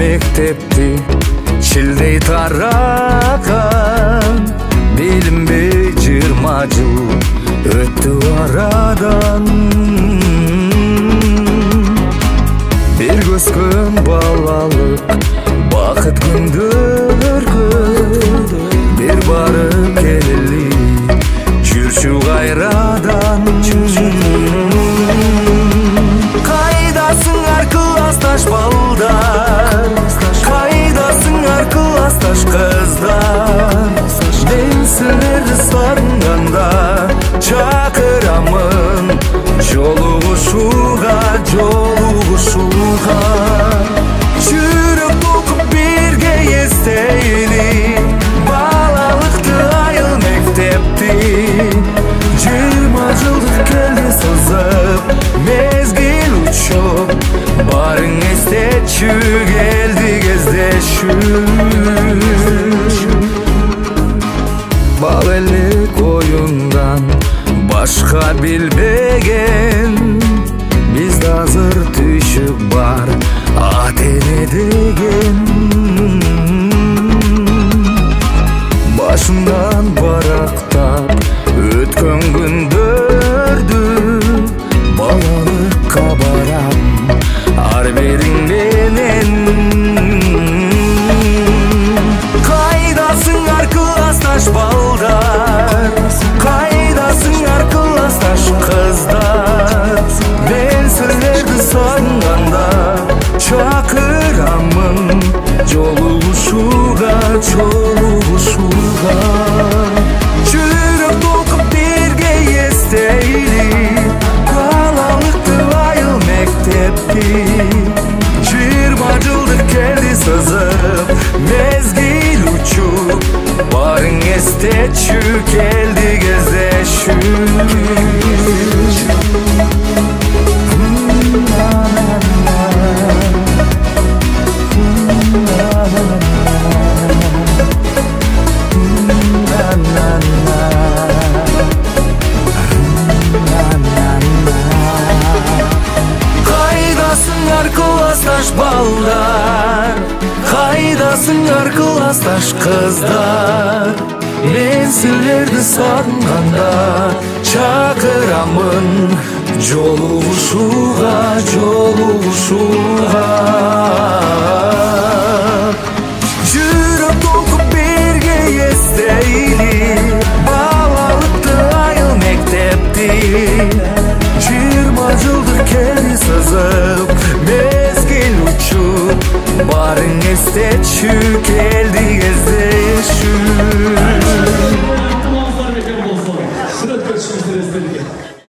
мектепти чилдей тараган билинбей 20 жыл өттү арадан. Бир көзгөн балалык бакыт күндөргө бир барып келели жүрчү кайрадан. Кайдасыңар классташ балдар, кайдасыңар классташ кыздар, мен силерди сагынганда чакырамын жолугушууга. Жүрөк толкуп бирге эстейли балалыкты, айыл мектепти. 20 жылдык келди созуп, мезгил учуп, барың эстечү, келди кездешүү. Бал элек оюндан башка билбеген, бизде азыр түйшүк бар ат эне деген. Башымдан барактап өткөн күндөрдү балалыкка барам ар бириң менен. Кайдасыңар классташ балдар, кайдасыңар классташ кыздар, мен силерди сагынганда чакырамын жолугушууга. Жүрөк толкуп бирге эстейли балалыкты, айыл мектепти. 20 жылдык келди сызып, мезгил учуп, барың эстечү, келди кездешүү. Кайдасыңар классташ балдар, кайдасыңар классташ кыздар, мен силерди сагынганда чакырамын жолугушууга. Жүрөк толкуп бирге эстейли балалыкты, айыл мектепти. 20 жылдык келди сызып, мезгил учуп, барың эстечү, келди